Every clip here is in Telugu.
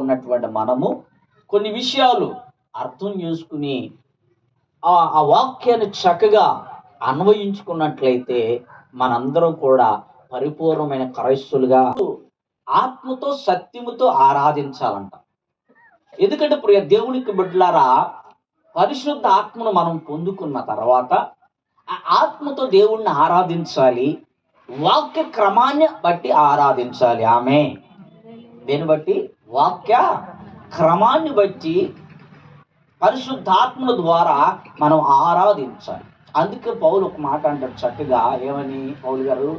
ఉన్నటువంటి మనము కొన్ని విషయాలు అర్థం చేసుకుని ఆ వాక్యాన్ని చక్కగా అన్వయించుకున్నట్లయితే మనందరం కూడా పరిపూర్ణమైన క్రైస్తులుగా ఆత్మతో సత్యముతో ఆరాధించాలంట. ఎందుకంటే ప్రియ దేవునికి బిడ్డలారా, పరిశుద్ధ ఆత్మను మనం పొందుకున్న తర్వాత ఆ ఆత్మతో దేవుణ్ణి ఆరాధించాలి. వాక్య క్రమాన్ని బట్టి ఆరాధించాలి. ఆమె దేన్ని బట్టి? వాక్య క్రమాన్ని బట్టి పరిశుద్ధాత్మల ద్వారా మనం ఆరాధించాలి. అందుకే పౌలు ఒక మాట అంటాడు చక్కగా. ఏమని? పౌలు గారు,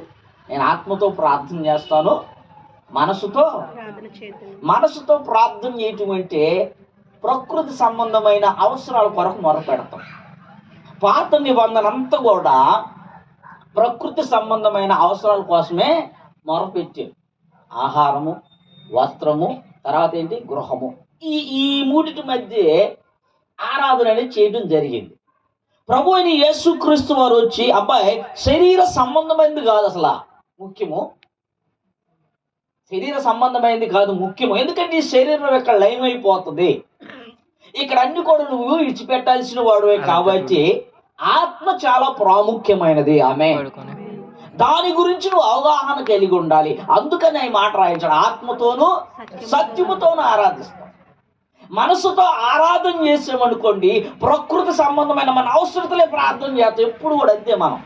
నేను ఆత్మతో ప్రార్థన చేస్తాను, మనసుతో ప్రార్థన చేయటం అంటే ప్రకృతి సంబంధమైన అవసరాల కొరకు మొరపెడతాం. పాత నిబంధన అంతా కూడా ప్రకృతి సంబంధమైన అవసరాల కోసమే మొరపెట్టారు. ఆహారము, వస్త్రము, తర్వాత ఏంటి? గృహము. ఈ మూడిటి మధ్య ఆరాధన అనేది చేయడం జరిగింది. ప్రభు అయిన యేసుక్రీస్తు వారు వచ్చి, అబ్బాయి శరీర సంబంధమైనది కాదు అసలు ముఖ్యము, శరీర సంబంధమైనది కాదు ముఖ్యము. ఎందుకంటే ఈ శరీరం ఇక్కడ లయమైపోతుంది, ఇక్కడ అన్ని కూడా నువ్వు విడిచిపెట్టాల్సిన వాడువే. కాబట్టి ఆత్మ చాలా ప్రాముఖ్యమైనది. ఆమె దాని గురించి నువ్వు అవగాహన కలిగి ఉండాలి. అందుకని ఈ మాట రాయించాడు, ఆత్మతోనూ సత్యముతోనూ ఆరాధిస్తాం. మనసుతో ఆరాధన చేసామనుకోండి, ప్రకృతి సంబంధమైన మన అవసరతలే ప్రార్థన చేస్తాం. ఎప్పుడు కూడా అంతే మనం.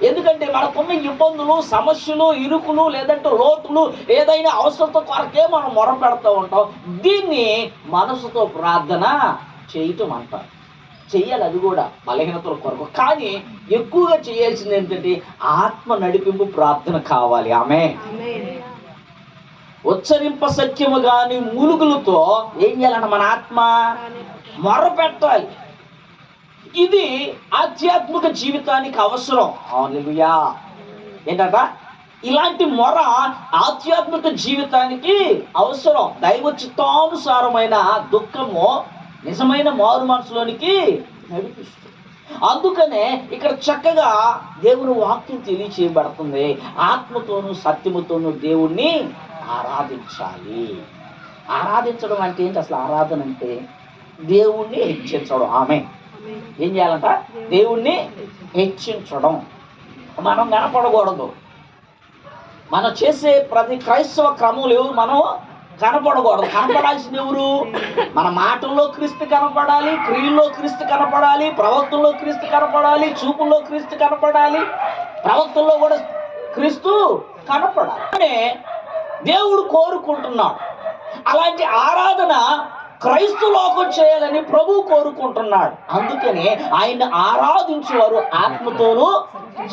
ఎందుకంటే మనకున్న ఇబ్బందులు, సమస్యలు, ఇరుకులు, లేదంటే లోటులు, ఏదైనా అవసరత కొరకే మనం మొరపెడుతూ ఉంటాం. దీన్ని మనసుతో ప్రార్థన చేయటం అంటారు. చెయ్యాలి, అది కూడా బలహీనతల కొరకు. కానీ ఎక్కువగా చేయాల్సింది ఏంటంటే ఆత్మ నడిపింపు ప్రార్థన కావాలి. ఆమె ఉచ్చరింప సత్యము గాని మూలుగులతో ఏం చేయాలంట? మన ఆత్మ మొరపెట్టాలి. ఇది ఆధ్యాత్మిక జీవితానికి అవసరం. హల్లెలూయా. ఏంటంట? ఇలాంటి మొర ఆధ్యాత్మిక జీవితానికి అవసరం. దైవ చిత్తానుసారమైన దుఃఖము నిజమైన మారు మనసులోనికి నడిపిస్తుంది. అందుకనే ఇక్కడ చక్కగా దేవుని వాక్యం తెలియచేయబడుతుంది. ఆత్మతోనూ సత్యముతోనూ దేవుణ్ణి ఆరాధించాలి. ఆరాధించడం అంటే ఏంటి? అసలు ఆరాధన అంటే దేవుణ్ణి హెచ్చించడం. ఆమె ఏం చేయాలంట? దేవుణ్ణి హెచ్చించడం. మనం కనపడకూడదు. మనం చేసే ప్రతి క్రైస్తవ క్రమంలో మనం కనపడకూడదు. కనపడాల్సిన ఎవరు? మన మాటల్లో క్రీస్తు కనపడాలి, క్రియల్లో క్రీస్తు కనపడాలి, ప్రవక్తల్లో క్రీస్తు కనపడాలి, చూపుల్లో క్రీస్తు కనపడాలి, ప్రవక్తల్లో కూడా క్రీస్తు కనపడాలి. దేవుడు కోరుకుంటున్నాడు. అలాంటి ఆరాధన క్రైస్తవ లోకం చేయాలని ప్రభు కోరుకుంటున్నాడు. అందుకనే ఆయన ఆరాధించేవారు ఆత్మతోనూ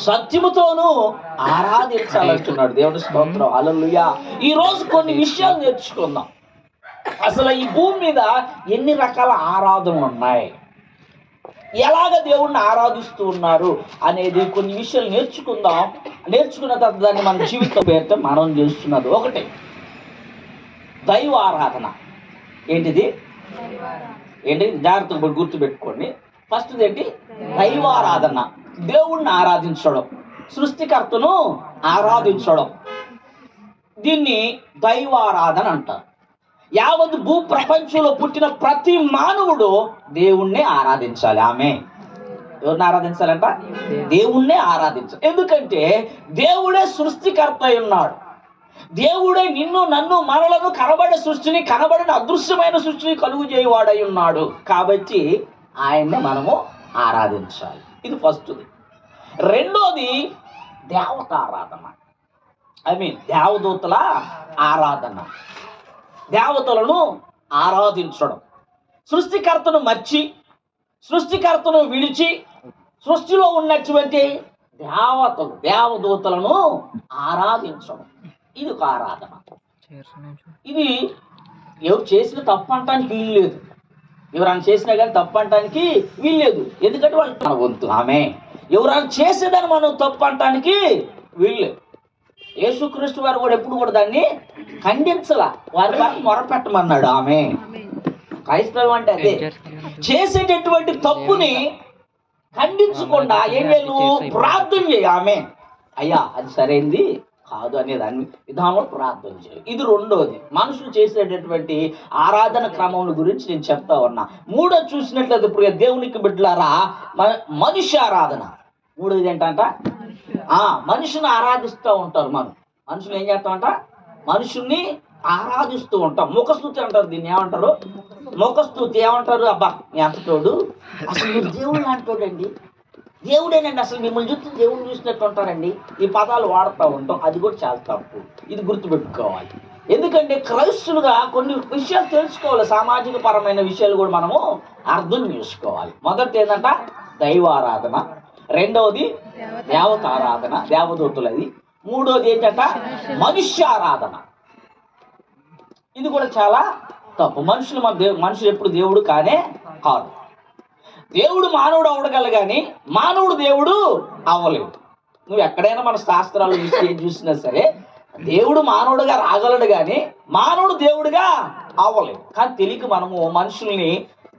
సత్యముతోనూ ఆరాధించాలంటున్నాడు. దేవుని స్తోత్రం. హల్లెలూయా. ఈ రోజు కొన్ని విషయాలు నేర్చుకుందాం. అసలు ఈ భూమి మీద ఎన్ని రకాల ఆరాధనలు ఉన్నాయి, ఎలాగ దేవుణ్ణి ఆరాధిస్తూ ఉన్నారు అనేది కొన్ని విషయాలు నేర్చుకుందాం. నేర్చుకున్న తర్వాత దాన్ని మన జీవితం పేరుతో మనం చేస్తున్నది ఒకటి దైవ ఆరాధన. ఏంటిది? జాగ్రత్తగా గుర్తుపెట్టుకోండి. ఫస్ట్ ఏంటి? దైవారాధన. దేవుణ్ణి ఆరాధించడం, సృష్టికర్తను ఆరాధించడం, దీన్ని దైవారాధన అంటారు. యావత్ భూ ప్రపంచంలో పుట్టిన ప్రతి మానవుడు దేవుణ్ణి ఆరాధించాలి. ఆమె ఎవరిని ఆరాధించాలంట? దేవుణ్ణే ఆరాధించాలి. ఎందుకంటే దేవుడే సృష్టికర్త అయి ఉన్నాడు. దేవుడే నిన్ను, నన్ను, మనలను కనబడే సృష్టిని, కనబడిన అదృశ్యమైన సృష్టిని కలుగు చేయవాడై ఉన్నాడు. కాబట్టి ఆయన్ని మనము ఆరాధించాలి. ఇది ఫస్ట్ది. రెండోది దేవత ఆరాధన. దేవదూతల ఆరాధన. దేవతలను ఆరాధించడం. సృష్టికర్తను మర్చి, సృష్టికర్తను విడిచి, సృష్టిలో ఉన్నటువంటి దేవతలు, దేవదూతలను ఆరాధించడం. ఇది ఒక ఆరాధన. ఇది ఎవరు చేసిన తప్పు అంటానికి వీల్లేదు. ఎవరైనా చేసినా కానీ తప్పు అంటానికి వీల్లేదు. ఎందుకంటే వాళ్ళు మన వంతు. ఆమె ఎవరైనా చేసేదాన్ని మనం తప్పు అంటానికి వీల్లేదు. యేసుక్రీస్తు వారు కూడా ఎప్పుడు కూడా దాన్ని ఖండించలా. వారి వారికి మొరపెట్టమన్నాడు. ఆమె క్రైస్తవం అంటే అదే. చేసేటటువంటి తప్పుని ఖండించకుండా ఏం చేయాలి? ప్రార్థన చేయి. ఆమె అయ్యా అది సరైంది కాదు అనే దాన్ని విధానంలో ప్రార్థన చేయాలి. ఇది రెండోది, మనుషులు చేసేటటువంటి ఆరాధన క్రమం గురించి నేను చెప్తా ఉన్నా. మూడోది చూసినట్లయితే ప్రియ దేవునికి బిడ్డలారా, మనిషి ఆరాధన. మూడోది ఏంటంట, మనుషుని ఆరాధిస్తూ ఉంటారు. మనుషులు ఏం చేస్తామంట, మనుషుల్ని ఆరాధిస్తూ ఉంటాం. ముఖస్తుతి అంటారు దీన్ని. ఏమంటారు? ముఖస్తుతి. ఏమంటారు? అబ్బా ఎంత తోడు, అసలు మీరు దేవుడు అంటాడండి, దేవుడేనండి, అసలు మిమ్మల్ని చూస్తే దేవుడు చూసినట్టు ఉంటారండి. ఈ పదాలు వాడుతూ ఉంటాం. అది కూడా చాలా తప్పు. ఇది గుర్తుపెట్టుకోవాలి. ఎందుకంటే క్రైస్తులుగా కొన్ని విషయాలు తెలుసుకోవాలి. సామాజిక పరమైన విషయాలు కూడా మనము అర్థం చేసుకోవాలి. మొదటి ఏంటంట దైవారాధన, రెండవది దేవతారాధన, దేవదూతులది. మూడోది ఏంటంట మనుష్యారాధన. ఇది కూడా చాలా తప్పు. మనుషులు ఎప్పుడు దేవుడు కానే కాదు. దేవుడు మానవుడు అవ్వగల కానీ మానవుడు దేవుడు అవ్వలేడు. నువ్వు ఎక్కడైనా మన శాస్త్రాలు చూసినా సరే దేవుడు మానవుడుగా రాగలడు కానీ మానవుడు దేవుడిగా అవ్వలేడు. కానీ తెలియక మనము మనుషుల్ని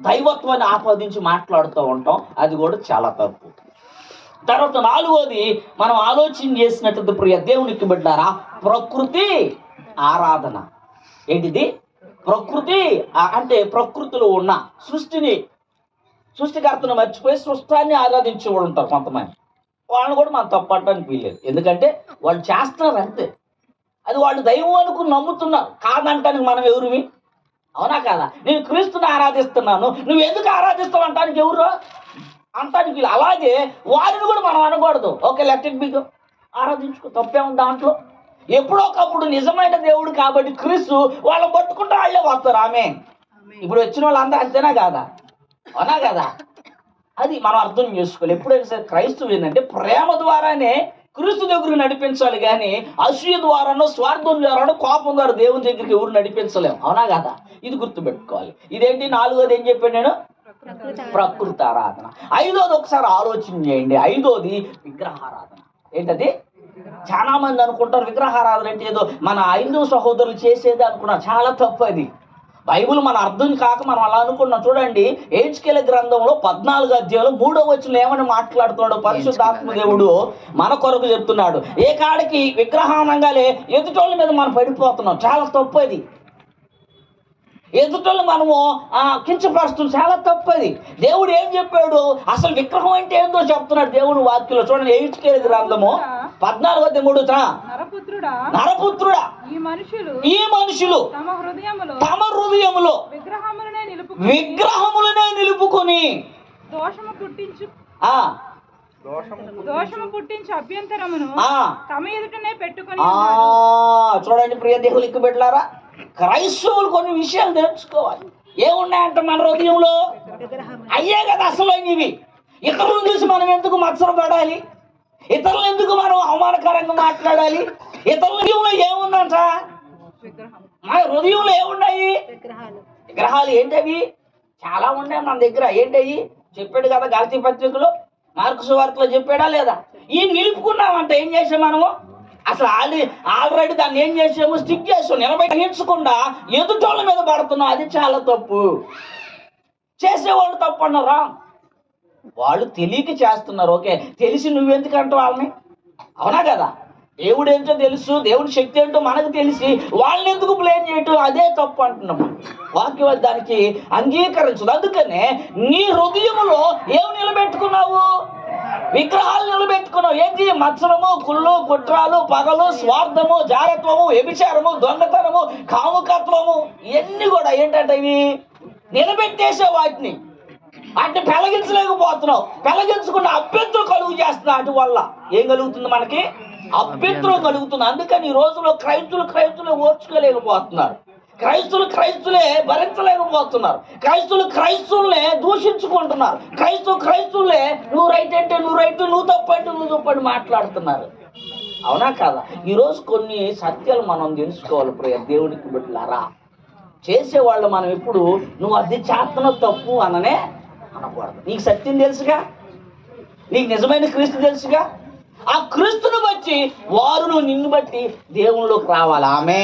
దైవత్వాన్ని ఆపాదించి మాట్లాడుతూ ఉంటాం. అది కూడా చాలా తప్పు. తర్వాత నాలుగోది మనం ఆలోచన చేసినట్టు ప్రియ దేవునికి బిడ్డారా, ప్రకృతి ఆరాధన. ఏంటిది? ప్రకృతి అంటే ప్రకృతిలో ఉన్న సృష్టికర్తను మర్చిపోయి సృష్టాన్ని ఆరాధించి వాళ్ళు ఉంటారు కొంతమంది. వాళ్ళని కూడా మనం తప్పట్టడానికి వీల్లేదు. ఎందుకంటే వాళ్ళు చేస్తున్నారు అంతే. అది వాళ్ళు దైవం అనుకుని నమ్ముతున్నారు. కాదంటానికి మనం ఎవరివి? అవునా కాదా? నేను క్రీస్తుని ఆరాధిస్తున్నాను, నువ్వు ఎందుకు ఆరాధిస్తావు అంటానికి ఎవరు అంటానికి? అలాగే వారిని కూడా మనం అనకూడదు. ఓకే, లెట్ ఇట్ బి, ఆరాధించుకో, తప్పే ఉంది దాంట్లో. ఎప్పుడో ఒకప్పుడు నిజమైన దేవుడు కాబట్టి క్రీస్తు వాళ్ళని పట్టుకుంటే వాళ్ళే వస్తారు. ఆమె ఇప్పుడు వచ్చిన వాళ్ళంతా అంతేనా కాదా? అవునా కదా? అది మనం అర్థం చేసుకోవాలి. ఎప్పుడైనా సరే క్రైస్తవు ఏంటంటే ప్రేమ ద్వారానే క్రీస్తు దగ్గరికి నడిపించాలి కానీ అసూయ ద్వారానో స్వార్థం ద్వారానో కోపం ద్వారా దేవుని దగ్గరికి ఎవరు నడిపించలేము. అవునా కదా? ఇది గుర్తుపెట్టుకోవాలి. ఇదేంటి? నాలుగోది ఏం చెప్పాను నేను? ప్రకృతి ఆరాధన. ఐదోది ఒకసారి ఆలోచన చేయండి. ఐదోది విగ్రహారాధన. ఏంటది? చాలా మంది అనుకుంటారు విగ్రహారాధన అంటే ఏదో మన హైందవ సహోదరులు చేసేది అనుకున్నారు. చాలా తప్పు. అది బైబిల్ మన అర్థం కాక మనం అలా అనుకున్నాం. చూడండి, హెచ్కేల గ్రంథంలో 14వ అధ్యాయంలో 3వ వచనంలో ఏమని మాట్లాడుతున్నాడు పరిశుద్ధాత్మ దేవుడు మన కొరకు చెప్తున్నాడు. ఏ కాడికి విగ్రహానంగానే ఎదుటోళ్ళ మీద మనం పడిపోతున్నాం. చాలా తప్పు అది. ఎదుటోళ్ళు మనము కించపరుస్తుంది. చాలా తప్పది. దేవుడు ఏం చెప్పాడు? అసలు విగ్రహం అంటే ఏందో చెప్తున్నాడు దేవుడు వాక్యంలో. చూడండి, హెచ్కేల గ్రంథము 14:3, నరపుత్రుడా, ఈ మనుషులు తమ హృదయములో విగ్రహములనే నిలుపుకొని దోషము పుట్టించి అభ్యంతరమును తమ ఎదుటనే పెట్టుకొని. చూడండి ప్రియ దేవునికి బిడ్డలారా, క్రైస్తవులు కొన్ని విషయాలు తెలుసుకోవాలి. ఏమున్నాయంట మన హృదయంలో? అయ్యే కదా అసలు ఇవి. ఇతరులను చూసి మనం ఎందుకు మత్సరపడాలి? ఇతరులు ఎందుకు మనం అవమానకరంగా మాట్లాడాలి? ఇతరుల హృదయంలో ఏముందంట? మన హృదయంలో ఏమున్నాయి? విగ్రహాలు. ఏంటవి? చాలా ఉన్నాయి మన దగ్గర. ఏంటవి? చెప్పాడు కదా గలతీ పత్రికలో, మార్కు సువార్తలో చెప్పాడా లేదా? ఈ నిలుపుకున్నామంటే ఏం చేసాం మనము? అసలు ఆల్రెడీ దాన్ని ఏం చేసాము? స్టిక్ చేసాం. నిలబెట్టకుండా ఎదుటోళ్ళ మీద పడుతున్నాం. అది చాలా తప్పు. చేసేవాళ్ళు తప్పు అన్నారా? వాళ్ళు తెలియక చేస్తున్నారు. ఓకే, తెలిసి నువ్వెందుకంటావు వాళ్ళని? అవునా కదా? దేవుడు ఏంటో తెలుసు, దేవుడి శక్తి ఏంటో మనకు తెలిసి వాళ్ళని ఎందుకు బ్లేమ్ చేయటం? అదే తప్పు అంటున్నాము. వాక్యం దానికి అంగీకరించదు. అందుకనే నీ హృదయములో ఏమి నిలబెట్టుకున్నావు? విగ్రహాలు నిలబెట్టుకున్నావు. ఏంటి? మత్సరము, కుళ్ళు, కుట్రాలు, పగలు, స్వార్థము, జారత్వము, వ్యభిచారము, దొంగతనము, కాముకత్వము, ఇవన్నీ కూడా ఏంటంటే ఇవి నిలబెట్టేసే వాటిని పెళ్ళగించలేకపోతున్నావు. పెళ్ళగించకుండా అభ్యంతరం కలుగు చేస్తున్నా. అటు వల్ల ఏం కలుగుతుంది? మనకి అభ్యంతరం కలుగుతుంది. అందుకని ఈ రోజుల్లో క్రైస్తులే ఓర్చుకోలేకపోతున్నారు. క్రైస్తులే భరించలేకపోతున్నారు. క్రైస్తువులే దూషించుకుంటున్నారు. క్రైస్తువులే నువ్వు రైట్ అంటే నువ్వు రైట్, నువ్వు తప్పు అంటే నువ్వు తప్పని మాట్లాడుతున్నారు. అవునా కాదా? ఈరోజు కొన్ని సత్యాలు మనం తెలుసుకోవాలి ప్రియ దేవునికి బిడ్డలారా. చేసేవాళ్ళు మనం ఎప్పుడు నువ్వు అది చేస్తున్న తప్పు అననే అనకూడదు. నీకు సత్యం తెలుసుగా, నీకు నిజమైన క్రీస్తు తెలుసుగా. ఆ క్రీస్తుని బట్టి వారు నిన్ను బట్టి దేవునిలోకి రావాలి. ఆమె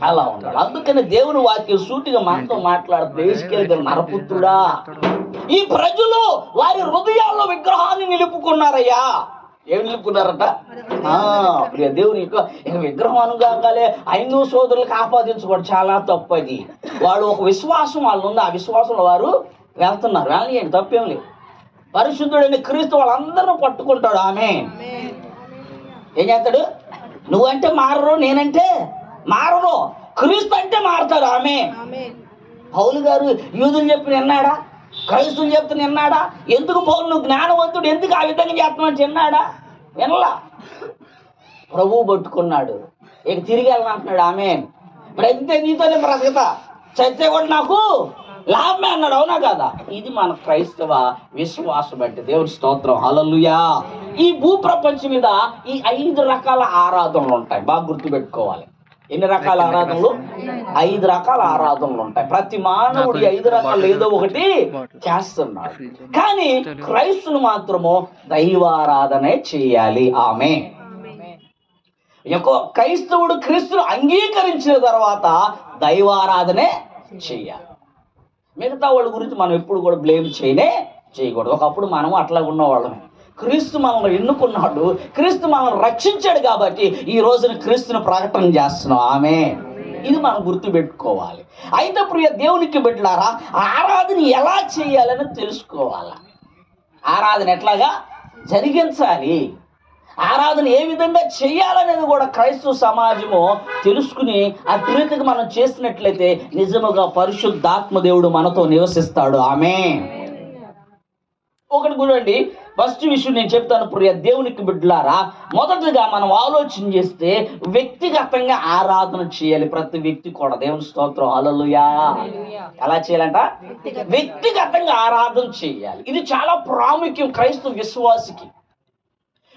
అలా ఉండాలి. అందుకని దేవుని వాక్యం సూటిగా మనతో మాట్లాడుతూ నరపుత్రుడా, ఈ ప్రజలు వారి హృదయాల్లో విగ్రహాన్ని నిలుపుకున్నారయ్యా. ఏం నిలుపుకున్నారట? ప్రియ దేవుని యొక్క విగ్రహం అనుగానే హైందవ సోదరులకు ఆపాదించుకోవడం చాలా తప్పు. అది వాళ్ళు ఒక విశ్వాసం వాళ్ళు ఉంది, ఆ విశ్వాసంలో వారు వెళ్తున్నారు. వెళ్ళండి, తప్పేం లేదు. పరిశుద్ధుడైన క్రీస్తు వాళ్ళందరూ పట్టుకుంటాడు. ఆమె ఏం చేస్తాడు? నువ్వంటే మారరు, నేనంటే మారరు, క్రీస్తు అంటే మారుతారు. ఆమె పౌలు గారు యూదులు చెప్పిన విన్నాడా? క్రైస్తువులు చెప్తున్న విన్నాడా? ఎందుకు పౌలు నువ్వు జ్ఞానవంతుడు, ఎందుకు ఆ విధంగా చేస్తున్నావు విన్నాడా? వినలా. ప్రభువు పట్టుకున్నాడు, ఇక తిరిగి వెళ్ళనంటున్నాడు. ఆమె బ్రతికితే నీతోనే బ్రతకతా, చస్తే కూడా నాకు లాభమే అన్నాడు. అవునా కదా? ఇది మన క్రైస్తవ విశ్వాసం అంటే దేవుని స్తోత్రం. హల్లెలూయా. ఈ భూ ప్రపంచం మీద ఈ 5 రకాల ఆరాధనలు ఉంటాయి. బాగా గుర్తుపెట్టుకోవాలి. ఎన్ని రకాల ఆరాధనలు? 5 రకాల ఆరాధనలు ఉంటాయి. ప్రతి మానవుడు 5 రకాలు ఏదో ఒకటి చేస్తున్నాడు. కానీ క్రైస్తులు మాత్రము దైవారాధనే చేయాలి. ఆమె క్రైస్తవుడు క్రీస్తును అంగీకరించిన తర్వాత దైవారాధనే చేయాలి. మిగతా వాళ్ళ గురించి మనం ఎప్పుడు కూడా బ్లేమ్ చేయకూడదు. ఒకప్పుడు మనం అట్లా ఉన్నవాళ్ళమే. క్రీస్తు మనల్ని ఎన్నుకున్నాడు, క్రీస్తు మనల్ని రక్షించాడు కాబట్టి ఈ రోజున క్రీస్తును ప్రకటన చేస్తున్నాం. ఆమె ఇది మనం గుర్తుపెట్టుకోవాలి. అయితే ప్రియ దేవునికి బిడ్డలారా, ఆరాధన ఎలా చేయాలని తెలుసుకోవాలి. ఆరాధన ఎట్లాగా జరిగించాలి, ఆరాధన ఏ విధంగా చేయాలనేది కూడా క్రైస్తవ సమాజము తెలుసుకుని అటు రీతికి మనం చేసినట్లయితే నిజముగా పరిశుద్ధాత్మ దేవుడు మనతో నివసిస్తాడు. ఆమె ఒకటి చూడండి, ఫస్ట్ విషయం నేను చెప్తాను ప్రియ దేవునికి బిడ్డలారా. మొదటిగా మనం ఆలోచన చేస్తే వ్యక్తిగతంగా ఆరాధన చేయాలి ప్రతి వ్యక్తి కూడా. దేవుని స్తోత్రం. హల్లెలూయా. ఎలా చేయాలంట? వ్యక్తిగతంగా ఆరాధన చేయాలి. ఇది చాలా ప్రాముఖ్యం క్రైస్తవ విశ్వాసికి.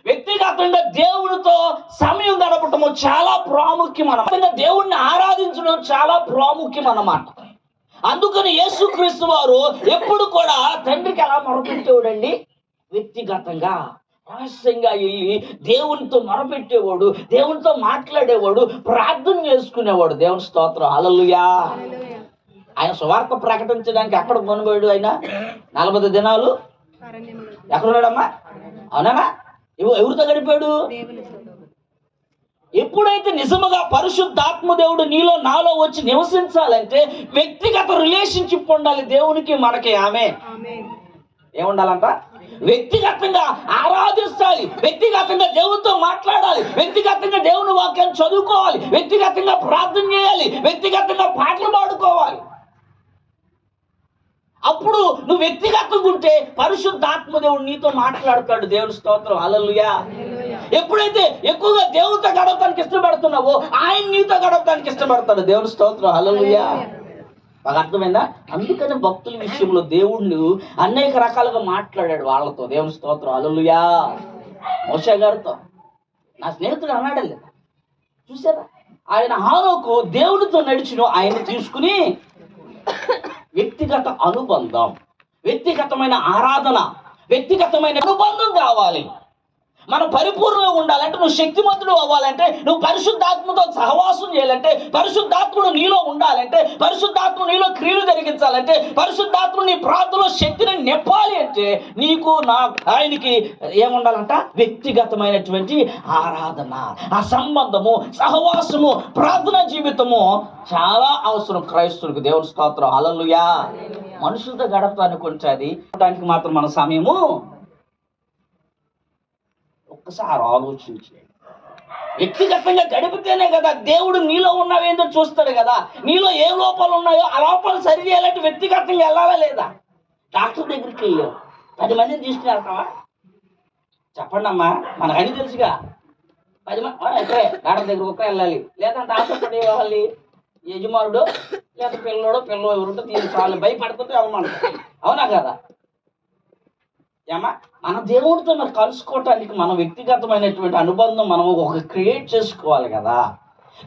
వ్యక్తిగతంగా దేవుడితో సమయం గడపటము చాలా ప్రాముఖ్యం అన్నమాట. దేవుణ్ణి ఆరాధించడం చాలా ప్రాముఖ్యం అన్నమాట. అందుకని యేసుక్రీస్తు వారు ఎప్పుడు కూడా తండ్రికి ఎలా మొరపెట్టేవాడండి? వ్యక్తిగతంగా రహస్యంగా వెళ్ళి దేవునితో మొరపెట్టేవాడు, దేవునితో మాట్లాడేవాడు, ప్రార్థన చేసుకునేవాడు. దేవుని స్తోత్రం. హల్లెలూయా. ఆయన సువార్త ప్రకటించడానికి ఎక్కడ కొనుగోడు? ఆయన 40 దినాలు ఎక్కడున్నాడమ్మా? అవునా? ఎవరితో గడిపాడు? ఎప్పుడైతే నిజముగా పరిశుద్ధాత్మ దేవుడు నీలో నాలో వచ్చి నివసించాలంటే వ్యక్తిగత రిలేషన్షిప్ ఉండాలి దేవునికి మనకి. ఆమె ఏముండాలంట? వ్యక్తిగతంగా ఆరాధిస్తాలి, వ్యక్తిగతంగా దేవునితో మాట్లాడాలి, వ్యక్తిగతంగా దేవుని వాక్యాన్ని చదువుకోవాలి, వ్యక్తిగతంగా ప్రార్థన చేయాలి, వ్యక్తిగతంగా పాటలు పాడుకోవాలి. అప్పుడు నువ్వు వ్యక్తిగతంగా ఉంటే పరిశుద్ధాత్మ దేవుడు నీతో మాట్లాడతాడు. దేవుని స్తోత్రం. హల్లెలూయా. ఎప్పుడైతే ఎక్కువగా దేవునితో గడపడానికి ఇష్టపడుతున్నావో ఆయన నీతో గడపడానికి ఇష్టపడతాడు. దేవుని స్తోత్రం. హల్లెలూయా. బాగా అర్థమైందా? అందుకని భక్తుల విషయంలో దేవుడు అనేక రకాలుగా మాట్లాడాడు వాళ్ళతో. దేవుని స్తోత్రం. హల్లెలూయా. మోషే గారితో నా స్నేహితుడు అన్నాడు లేదా? చూసారా? ఆయన హానోకు దేవుడితో నడిచిన ఆయన తీసుకుని వ్యక్తిగత అనుబంధం, వ్యక్తిగతమైన ఆరాధన, వ్యక్తిగతమైన అనుబంధం కావాలి. మనం పరిపూర్ణంగా ఉండాలంటే, నువ్వు శక్తిమంతుడు అవ్వాలంటే, నువ్వు పరిశుద్ధాత్మతో సహవాసం చేయాలంటే, పరిశుద్ధాత్ముడు నీలో ఉండాలంటే, పరిశుద్ధాత్మ నీలో క్రియలు జరిగించాలంటే, పరిశుద్ధాత్మ నీ ప్రార్థనలో శక్తిని నింపాలి అంటే నీకు ఆయనకి ఏముండాలంట? వ్యక్తిగతమైనటువంటి ఆరాధన, ఆ సంబంధము, సహవాసము, ప్రార్థన జీవితము చాలా అవసరం క్రైస్తవులకు. దేవుని స్తోత్రం. హల్లెలూయా. మనుషులతో గడపడానికి కొంచెం దానికి మాత్రం మన సమయము ఒక్కసారి ఆలోచించండి. వ్యక్తిగతంగా గడిపితేనే కదా దేవుడు నీలో ఉన్నవేందో చూస్తాడు కదా. నీలో ఏ లోపాలు ఉన్నాయో ఆ లోపాలు సరి చేయాలంటే వ్యక్తిగతంగా వెళ్ళాలా లేదా? డాక్టర్ దగ్గరికి వెళ్ళావు, 10 మందిని తీసుకుని వెళ్తావా? చెప్పండి అమ్మా, మనకని తెలుసుగా. 10 మంది ఎక్కడే డాక్టర్ దగ్గరికి ఒక్క వెళ్ళాలి, లేదంటే ఆశపడి వెళ్ళాలి. యజమానుడు లేదా పిల్లో ఎవరుంటో తీసుకోవాలి, భయపడుతుంటే వెళ్ళమంటారు. అవునా కదా? ఏమా మన దేవుడితో మరి కలుసుకోవటానికి మనం వ్యక్తిగతమైనటువంటి అనుబంధం మనం ఒక క్రియేట్ చేసుకోవాలి కదా.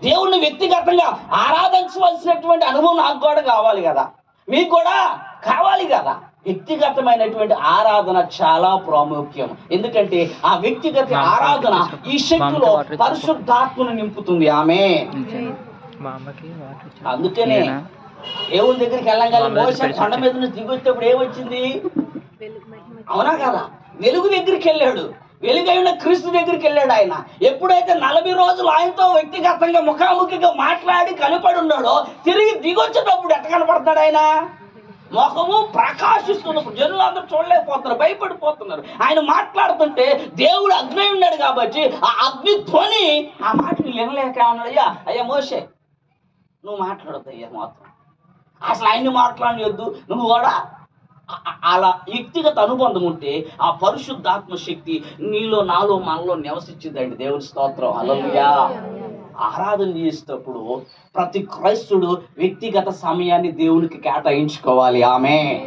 దేవుణ్ణి వ్యక్తిగతంగా ఆరాధించవలసినటువంటి అనుభవం నాకు కూడా కావాలి కదా, మీకు కూడా కావాలి కదా. వ్యక్తిగతమైనటువంటి ఆరాధన చాలా ప్రాముఖ్యం. ఎందుకంటే ఆ వ్యక్తిగత ఆరాధన ఈ శక్తిలో పరిశుద్ధాత్మను నింపుతుంది. ఆమె అందుకనే దేవుని దగ్గరికి వెళ్ళగానే మోసే కొండ మీద నుంచి దిగొచ్చేటప్పుడు ఏమొచ్చింది? అవునా కదా? వెలుగు దగ్గరికి వెళ్ళాడు. వెలుగైన క్రీస్తు దగ్గరికి వెళ్ళాడు ఆయన. ఎప్పుడైతే 40 రోజులు ఆయనతో వ్యక్తిగతంగా ముఖాముఖిగా మాట్లాడి కనపడి ఉన్నాడో, తిరిగి దిగొచ్చేటప్పుడు ఎట్ట కనపడతాడు ఆయన? ముఖము ప్రకాశిస్తున్నప్పుడు జనులు అందరూ చూడలేకపోతున్నారు, భయపడిపోతున్నారు. ఆయన మాట్లాడుతుంటే దేవుడు అగ్ని ఉన్నాడు కాబట్టి ఆ అగ్ని ధ్వని ఆ మాటలు వినలేక ఉన్నాడు, అయ్యా మోషే నువ్వు మాట్లాడద్దు అయ్యా మాత్రం, అసలు ఆయన్ని మాట్లాడవద్దు, నువ్వు కూడా అలా వ్యక్తిగత అనుబంధం ఉంటే ఆ పరిశుద్ధాత్మ శక్తి నీలో నాలో మనలో నివసించిందండి. దేవుని స్తోత్రం, హల్లెలూయా. ఆరాధన చేసేటప్పుడు ప్రతి క్రైస్తుడు వ్యక్తిగత సమయాన్ని దేవునికి కేటాయించుకోవాలి. ఆమేన్.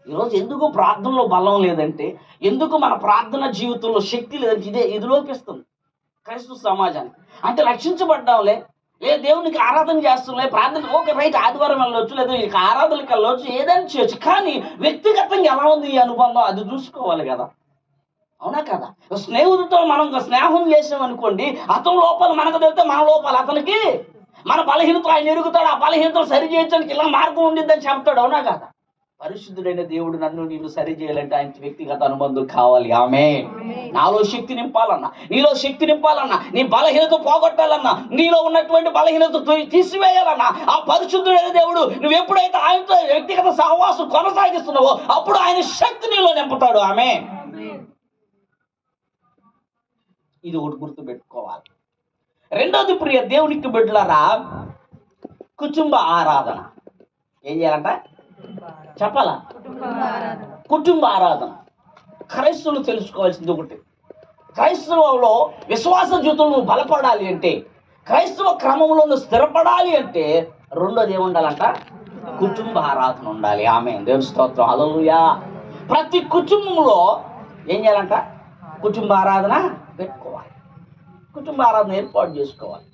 ఈరోజు ఎందుకు ప్రార్థనలో బలం లేదంటే, ఎందుకు మన ప్రార్థన జీవితంలో శక్తి లేదంటే ఇది లోపిస్తుంది క్రైస్తవ సమాజానికి. అంటే రక్షించబడ్డాంలే, లేదు దేవునికి ఆరాధన చేస్తున్నాం, ప్రార్థన ఓకే రైట్, ఆదివారం వెళ్ళవచ్చు, లేదా ఇక ఆరాధనకి వెళ్ళవచ్చు, ఏదైనా చేయొచ్చు, కానీ వ్యక్తిగతంగా ఎలా ఉంది ఈ అనుబంధం అది చూసుకోవాలి కదా. అవునా కదా? స్నేహితుడితో మనం స్నేహం చేసాం అనుకోండి, అతని లోపల మనకు తెలితే మన లోపల అతనికి, మన బలహీనత ఆయన ఎరుగుతాడు, ఆ బలహీనతలు సరి చేయడానికి ఇలా మార్గం ఉండిద్దని చెప్తాడు. అవునా కదా? పరిశుద్ధుడైన దేవుడు నన్ను నీవు సరి చేయాలంటే ఆయన వ్యక్తిగత అనుబంధం కావాలి. ఆమేన్. నాలో శక్తి నింపాలన్నా, నీలో శక్తి నింపాలన్నా, నీ బలహీనత పోగొట్టాలన్నా, నీలో ఉన్నటువంటి బలహీనత తీసివేయాలన్నా, ఆ పరిశుద్ధుడైన దేవుడు నువ్వు ఎప్పుడైతే ఆయనతో వ్యక్తిగత సహవాసం కొనసాగిస్తున్నావో అప్పుడు ఆయన శక్తి నీలో నింపుతాడు. ఆమేన్. ఇది ఒకటి గుర్తుపెట్టుకోవాలి. రెండోది ప్రియ దేవునికి బిడ్డలారా, కుటుంబ ఆరాధన. ఏం చేయాలంట చెప్పాలా? కుటుంబ ఆరాధన. క్రైస్తవులు తెలుసుకోవాల్సింది ఒకటి, క్రైస్తవంలో విశ్వాస జీవితంలో బలపడాలి అంటే, క్రైస్తవ క్రమంలో స్థిరపడాలి అంటే రెండోది ఏముండాలంట? కుటుంబ ఆరాధన ఉండాలి. ఆమేన్. దేవుని స్తోత్రం, హల్లెలూయా. ప్రతి కుటుంబంలో ఏం చేయాలంట? కుటుంబ ఆరాధన పెట్టుకోవాలి, కుటుంబ ఆరాధన ఏర్పాటు చేసుకోవాలి.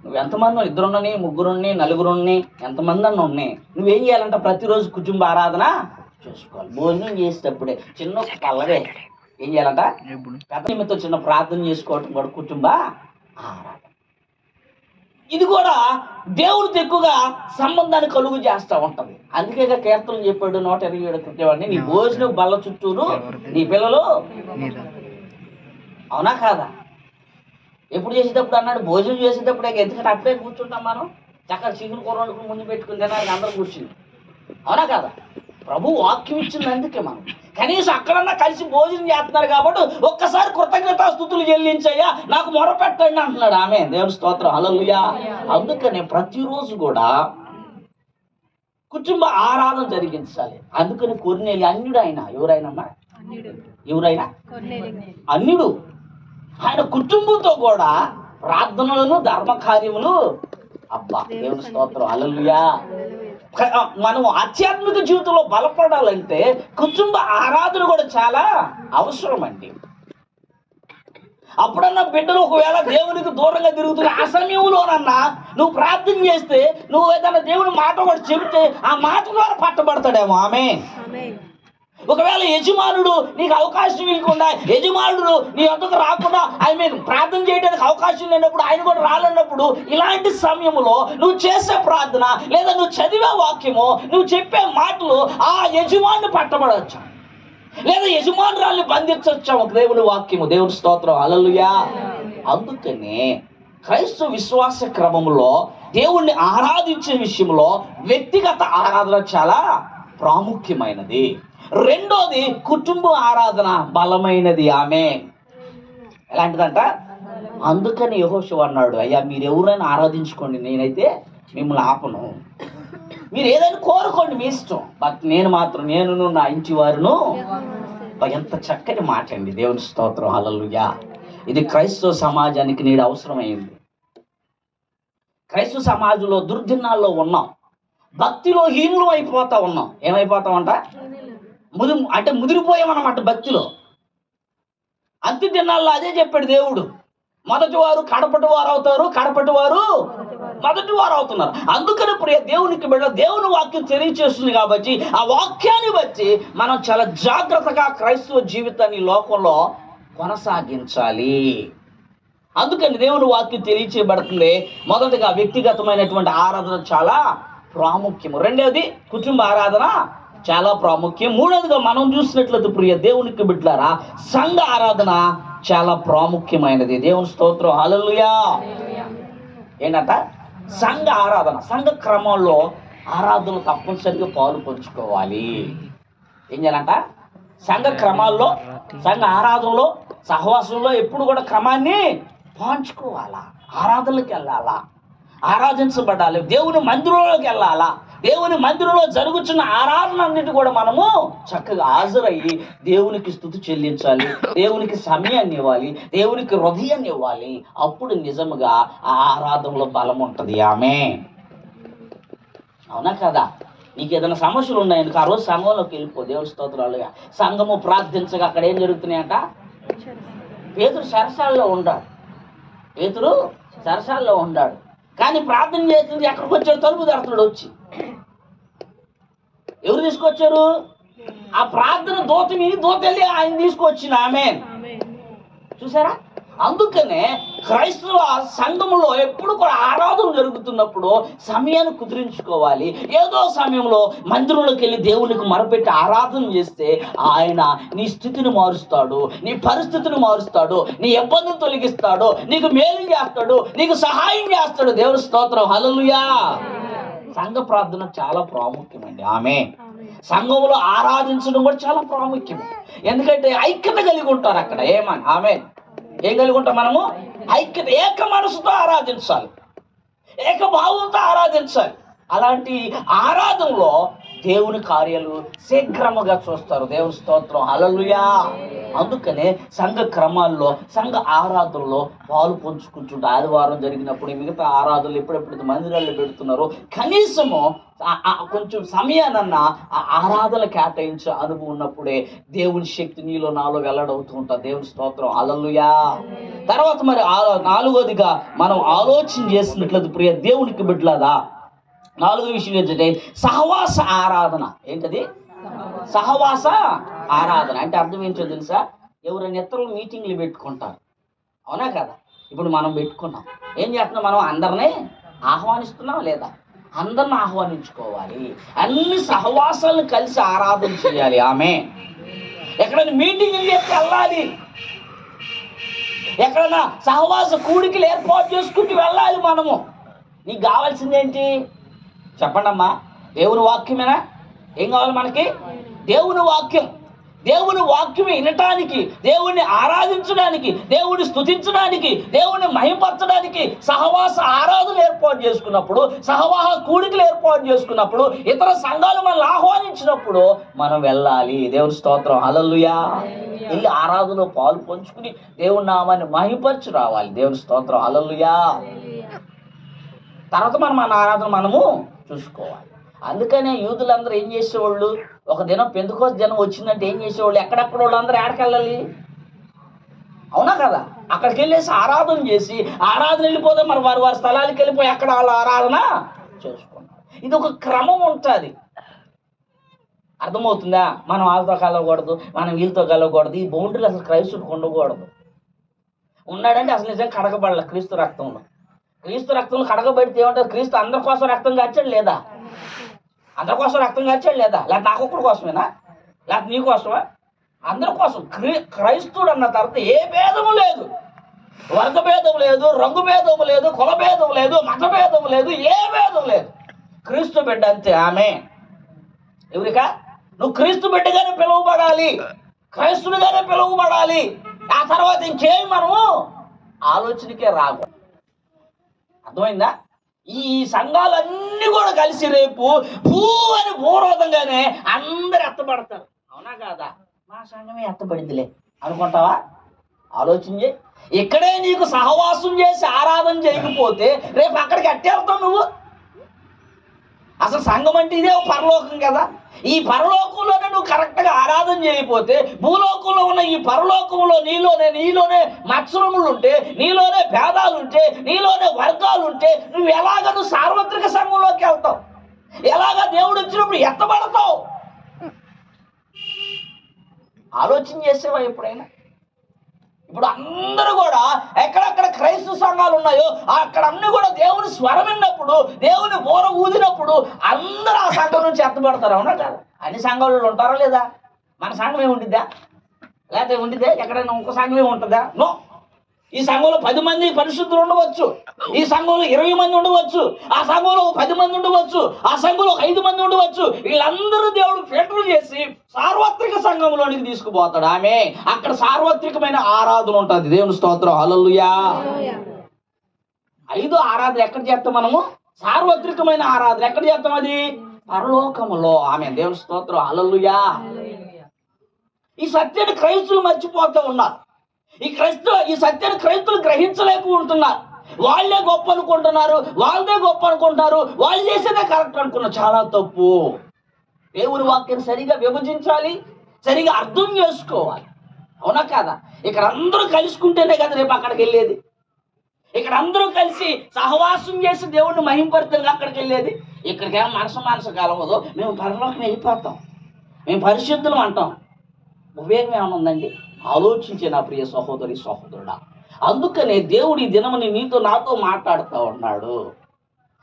నువ్వు ఎంతమంది, ఇద్దరున్నని, ముగ్గురుని, నలుగురుని, ఎంతమంది అన్న ఉన్నాయి, నువ్వేం చేయాలంట? ప్రతిరోజు కుటుంబ ఆరాధన చేసుకోవాలి. భోజనం చేసేటప్పుడే చిన్న పల్లవే ఏం చేయాలంట? పెద్దతో చిన్న ప్రార్థన చేసుకోవటం కూడా కుటుంబ ఆరాధన. ఇది కూడా దేవుడితో ఎక్కువగా సంబంధాన్ని కలుగు చేస్తూ ఉంటది. అందుకే కీర్తనలు చెప్పాడు 127 నీ భోజనం బల్ల చుట్టూరు నీ పిల్లలు. అవునా కాదా? ఎప్పుడు చేసేటప్పుడు అన్నాడు, భోజనం చేసేటప్పుడే. ఎందుకంటే అప్పుడే కూర్చుంటాం మనం, చక్కగా చికెన్ కూర వండుకుని ముందు పెట్టుకుని తినాలి అందరూ కూర్చుని. అవునా కాదా? ప్రభు వాక్యం ఇచ్చింది, అందుకే మనం కనీసం అక్కడన్నా కలిసి భోజనం చేస్తున్నారు కాబట్టి ఒక్కసారి కృతజ్ఞతాస్తుతులు చెల్లించయ్యా, నాకు మొరపెట్టండి అంటున్నాడు. ఆమె దేవుని స్తోత్రం, హల్లెలూయా. అందుకనే ప్రతిరోజు కూడా కుటుంబ ఆరాధన జరిగించాలి. అందుకని కొర్నేలి అన్యుడు ఆయన. ఎవరైనా అన్యుడు, ఆయన కుటుంబంతో కూడా ప్రార్థనలను ధర్మ కార్యములు. అబ్బా దేవుని స్తోత్రం, హల్లెలూయా. మనం ఆధ్యాత్మిక జీవితంలో బలపడాలంటే కుటుంబ ఆరాధన కూడా చాలా అవసరం అండి. అప్పుడన్నా బిడ్డలు ఒకవేళ దేవునికి దూరంగా తిరుగుతున్న ఆ సమయంలోనన్నా నువ్వు ప్రార్థన చేస్తే, నువ్వు ఏదైనా దేవుని మాట కూడా చెబితే ఆ మాట ద్వారా పట్టబడతాడేమో. ఆమె ఒకవేళ యజమానుడు నీకు అవకాశం ఇవ్వకుండా, యజమానుడు నీ వద్దకు రాకుండా, ప్రార్థన చేయడానికి అవకాశం లేనప్పుడు, ఆయన కూడా రాలన్నప్పుడు, ఇలాంటి సమయంలో నువ్వు చేసే ప్రార్థన లేదా నువ్వు చదివే వాక్యము, నువ్వు చెప్పే మాటలు ఆ యజమానుని పట్టబడవచ్చు, లేదా యజమానురాల్ని బంధించవచ్చు. దేవుని వాక్యము. దేవుని స్తోత్రం, హల్లెలూయా. అందుకనే క్రైస్తవ విశ్వాస క్రమంలో దేవుణ్ణి ఆరాధించే విషయంలో వ్యక్తిగత ఆరాధన చాలా ప్రాముఖ్యమైనది. రెండోది కుటుంబ ఆరాధన బలమైనది. ఆమె ఎలాంటిదంట? అందుకని యెహోషువ అన్నాడు, అయ్యా మీరు ఎవరైనా ఆరాధించుకోండి, నేనైతే మిమ్మల్ని ఆపను, మీరు ఏదైనా కోరుకోండి మీ ఇష్టం, బట్ నేను మాత్రం నేను నా ఇంటి వారును. ఎంత చక్కని మాట అండి. దేవుని స్తోత్రం, హల్లెలూయా. ఇది క్రైస్తవ సమాజానికి నేడు అవసరమైంది. క్రైస్తవ సమాజంలో దుర్దినాల్లో ఉన్నాం, భక్తిలో హీనులు అయిపోతా ఉన్నాం. ఏమైపోతామంట? ముదిరిపోయామన్నమాట భక్తిలో. అంత్య దినాల్లో అదే చెప్పాడు దేవుడు, మొదటి వారు కడపటి వారు అవుతారు, కడపటి వారు మొదటి వారు అవుతున్నారు. అందుకని ప్రియ దేవునికి బిడ్డ, దేవుని వాక్యం తెలియచేస్తుంది కాబట్టి ఆ వాక్యాన్ని బట్టి మనం చాలా జాగ్రత్తగా క్రైస్తవ జీవితాన్ని లోకంలో కొనసాగించాలి. అందుకని దేవుని వాక్యం తెలియచేయబడుతుంది. మొదటగా వ్యక్తిగతమైనటువంటి ఆరాధన చాలా ప్రాముఖ్యము. రెండవది కుటుంబ ఆరాధన చాలా ప్రాముఖ్యం. మూడవదిగా మనం చూసినట్లయితే ప్రియ దేవునికి బిడ్డలారా, సంఘ ఆరాధన చాలా ప్రాముఖ్యమైనది. దేవుని స్తోత్రం, హల్లెలూయా. ఏంటంట? సంఘ ఆరాధన, సంఘ క్రమంలో ఆరాధనలు తప్పనిసరిగా పాలు పంచుకోవాలి. ఏం చేయాలంట? సంఘ క్రమాల్లో, సంఘ ఆరాధనలో, సహవాసంలో ఎప్పుడు కూడా క్రమాన్ని పంచుకోవాలా. ఆరాధనలకు వెళ్ళాలా, ఆరాధించబడాలి, దేవుని మందిరంలోకి వెళ్ళాలా. దేవుని మందిరంలో జరుగుతున్న ఆరాధన అన్నిటి కూడా మనము చక్కగా హాజరయ్యి దేవునికి స్తుతి చెల్లించాలి, దేవునికి సమయాన్ని ఇవ్వాలి, దేవునికి హృదయాన్ని ఇవ్వాలి. అప్పుడు నిజముగా ఆ ఆరాధనలో బలం ఉంటుంది. ఆమేన్. అవునా కదా? నీకు ఏదైనా సమస్యలు ఉన్నాయనుకో, ఆ రోజు సంఘంలోకి వెళ్ళిపో. దేవుని స్తోత్రాలుగా సంఘము ప్రార్థించగా అక్కడ ఏం జరుగుతున్నాయంట? పేతురు సరసాల్లో ఉన్నాడు, పేతురు సరసాల్లో ఉన్నాడు. కానీ ప్రార్థన చేస్తుంది, ఎక్కడికి వచ్చాడు? తలుపు తడుతున్నాడు వచ్చి. ఎవరు తీసుకొచ్చారు? ఆ ప్రార్థన దూత విని దూత వెళ్ళి ఆయన తీసుకొచ్చిన. ఆమేన్. చూసారా? అందుకనే క్రైస్తవ సంఘములో ఎప్పుడు కూడా ఆరాధన జరుగుతున్నప్పుడు సమయాన్ని కుదిరించుకోవాలి. ఏదో సమయంలో మందిరంలోకి వెళ్ళి దేవునికి మొరపెట్టి ఆరాధన చేస్తే ఆయన నీ స్థితిని మారుస్తాడు, నీ పరిస్థితిని మారుస్తాడు, నీ ఇబ్బందిని తొలగిస్తాడు, నీకు మేలు చేస్తాడు, నీకు సహాయం చేస్తాడు. దేవుని స్తోత్రం, హల్లెలూయా. సంఘ ప్రార్థన చాలా ప్రాముఖ్యమండి. ఆమేన్. సంఘంలో ఆరాధించడం కూడా చాలా ప్రాముఖ్యం. ఎందుకంటే ఐక్యత కలిగి ఉంటారు అక్కడ. ఏమని? ఆమేన్. ఏం కలిగి ఉంటాం మనము? ఐక్యత. ఏక మనసుతో ఆరాధించాలి, ఏక భావంతో ఆరాధించాలి. అలాంటి ఆరాధనలో దేవుని కార్యాలు శీఘ్రముగా చూస్తారు. దేవుని స్తోత్రం, హల్లెలూయా. అందుకనే సంఘ క్రమాల్లో, సంఘ ఆరాధనలో పాలు పంచుకుంటుంటే ఆదివారం జరిగినప్పుడు, మిగతా ఆరాధనలు ఎప్పుడెప్పుడు మందిరాల్లో పెడుతున్నారో కనీసము కొంచెం సమయానన్నా ఆ ఆరాధన కేటాయించే అనుభవం ఉన్నప్పుడే దేవుని శక్తి నీలో నాలో వెల్లడవుతూ ఉంటా. దేవుని స్తోత్రం, హల్లెలూయా. తర్వాత మరి నాలుగోదిగా మనం ఆలోచన చేసినట్లయితే ప్రియ దేవునికి బిడ్డలారా, నాలుగో విషయం ఏంటంటే సహవాస ఆరాధన. ఏంటది? సహవాస ఆరాధన అంటే అర్థం ఏంటో తెలుసా? ఎవరైనా ఇతరులు మీటింగ్లు పెట్టుకుంటారు, అవునా కదా? ఇప్పుడు మనం పెట్టుకున్నాం, ఏం చేస్తున్నాం? మనం అందరినీ ఆహ్వానిస్తున్నాం లేదా? అందరిని ఆహ్వానించుకోవాలి, అన్ని సహవాసాలను కలిసి ఆరాధన చేయాలి. ఆమె ఎక్కడైనా మీటింగ్ చేసి వెళ్ళాలి, ఎక్కడైనా సహవాస కూడికలు ఏర్పాటు చేసుకుంటూ వెళ్ళాలి. మనము నీకు కావాల్సింది ఏంటి చెప్పండి అమ్మా? దేవుని వాక్యమేనా? ఏం కావాలి మనకి? దేవుని వాక్యం. దేవుని వాక్యం వినటానికి, దేవుణ్ణి ఆరాధించడానికి, దేవుణ్ణి స్తుతించడానికి, దేవుణ్ణి మహిమపరచడానికి సహవాస ఆరాధన ఏర్పాటు చేసుకున్నప్పుడు, సహవాస కూడికలు ఏర్పాటు చేసుకున్నప్పుడు, ఇతర సంఘాలు మనల్ని ఆహ్వానించినప్పుడు మనం వెళ్ళాలి. దేవుని స్తోత్రం, హల్లెలూయా. వెళ్ళి ఆరాధనలో పాలు పంచుకుని దేవుని నామాన్ని మహిమపరచి రావాలి. దేవుని స్తోత్రం, హల్లెలూయా. తర్వాత మన ఆరాధన మనము చూసుకోవాలి. అందుకనే యూదులందరూ ఏం చేసేవాళ్ళు? ఒక దినం పెంతెకోస్తు దినం వచ్చిందంటే ఏం చేసేవాళ్ళు? ఎక్కడెక్కడ వాళ్ళందరూ ఎక్కడికెళ్ళాలి? అవునా కదా? అక్కడికి వెళ్ళేసి ఆరాధన చేసి, ఆరాధన వెళ్ళిపోతే మరి వారి స్థలాలకు వెళ్ళిపోయి అక్కడ వాళ్ళ ఆరాధన చేసుకుంటారు. ఇది ఒక క్రమం ఉంటుంది. అర్థమవుతుందా? మనం వాళ్ళతో కలవకూడదు, మనం వీళ్ళతో కలవకూడదు. ఈ బౌండరీలు అసలు క్రైస్తుడికి ఉండకూడదు. ఉన్నాడంటే అసలు నిజంగా కడగబడాలి క్రీస్తు రక్తంలో. క్రీస్తు రక్తంలో కడగబడితే ఏమంటారు? క్రీస్తు అందరి కోసం రక్తం కాచాడు లేదా? అందరి కోసం రక్తం కాచాడు లేదా? లేకపోతే నాకొక్కడి కోసమేనా? లేకపోతే నీ కోసమా? అందరి కోసం. క్రైస్తుడు అన్న తర్వాత ఏ భేదము లేదు, వర్గ భేదం లేదు, రంగు భేదం లేదు, కుల భేదం లేదు, మత భేదం లేదు, ఏ భేదం లేదు. క్రీస్తు బిడ్డ అంతే. ఆమె ఎవరికా? నువ్వు క్రీస్తు బిడ్డగానే పిలువబడాలి, క్రైస్తుడిగానే పిలువబడాలి. ఆ తర్వాత ఇంకేం మనము ఆలోచనకే రాకు. అర్థమైందా? ఈ సంఘాలన్నీ కూడా కలిసి రేపు భూ అని భూరోధంగానే అందరు ఎత్తపడతారు. అవునా కాదా? మా సంఘమే ఎత్తపడిందిలే అనుకుంటావా? ఆలోచించే. ఇక్కడే నీకు సహవాసం చేసి ఆరాధన చేయకపోతే రేపు అక్కడికి ఎట్టేళ్తావు నువ్వు? అసలు సంఘం అంటే ఇదే పరలోకం కదా. ఈ పరలోకంలోనే నువ్వు కరెక్ట్గా ఆరాధన చేయకపోతే, భూలోకంలో ఉన్న ఈ పరలోకంలో నీలోనే మత్సరములు ఉంటే, నీలోనే భేదాలు ఉంటే, నీలోనే వర్గాలు ఉంటే నువ్వు నువ్వు సార్వత్రిక సంఘంలోకి వెళ్తావు? ఎలాగా దేవుడు వచ్చినప్పుడు ఎత్తబడతావు? ఆలోచన చేసేవా ఎప్పుడైనా? ఇప్పుడు అందరూ కూడా ఎక్కడెక్కడ క్రైస్తవ సంఘాలు ఉన్నాయో అక్కడ అన్ని కూడా దేవుని స్వరం విన్నప్పుడు, దేవుని బోర ఊదినప్పుడు అందరూ ఆ సంఘం నుంచి ఎత్తబడతారు. అవునా కదా? అన్ని సంఘాలు ఉంటారా లేదా? మన సంఘం ఏమి ఉండిద్దా? లేకపోతే ఉండిద్దే ఎక్కడైనా ఇంకో సంఘం ఏమి ఉంటుందా? నో. ఈ సంఘంలో 10 మంది పరిశుద్ధులు ఉండవచ్చు, ఈ సంఘంలో 20 మంది ఉండవచ్చు, ఆ సంఘంలో 10 మంది ఉండవచ్చు, ఆ సంఘంలో 5 మంది ఉండవచ్చు. వీళ్ళందరూ దేవుడు ఫిల్టర్ చేసి సార్వత్రిక సంఘంలోనికి తీసుకుపోతాడు. ఆమె అక్కడ సార్వత్రికమైన ఆరాధన ఉంటుంది. దేవుని స్తోత్రం, హల్లెలూయా. 5 ఆరాధన ఎక్కడ చేస్తాం మనము? సార్వత్రికమైన ఆరాధన ఎక్కడ చేస్తాం? అది పరలోకములో. ఆమె దేవుని స్తోత్రం, హల్లెలూయా. ఈ సత్యాన్ని క్రైస్తువులు మర్చిపోతూ ఉన్నారు. ఈ సత్యాన్ని క్రైస్తువులు గ్రహించలేకుంటున్నారు. వాళ్ళే గొప్ప అనుకుంటున్నారు, వాళ్ళదే గొప్ప అనుకుంటారు, వాళ్ళు చేసేదే కరెక్ట్ అనుకున్నారు. చాలా తప్పు. దేవుని వాక్యాన్ని సరిగా విభజించాలి, సరిగా అర్థం చేసుకోవాలి. అవునా కాదా? ఇక్కడ అందరూ కలుసుకుంటేనే కదా రేపు అక్కడికి వెళ్ళేది. ఇక్కడ అందరూ కలిసి సహవాసం చేసి దేవుడిని మహింపరుతుంది అక్కడికి వెళ్ళేది. ఇక్కడికేమో మనసు కలవదు, మేము పరలోకం వెళ్ళిపోతాం, మేము పరిశుద్ధులం అంటాం. ఉపయోగం ఏమైనా ఉందండి? ఆలోచించే నా ప్రియ సహోదరి సహోదరుడా. అందుకనే దేవుడు ఈ దినముని నీతో నాతో మాట్లాడుతూ ఉన్నాడు.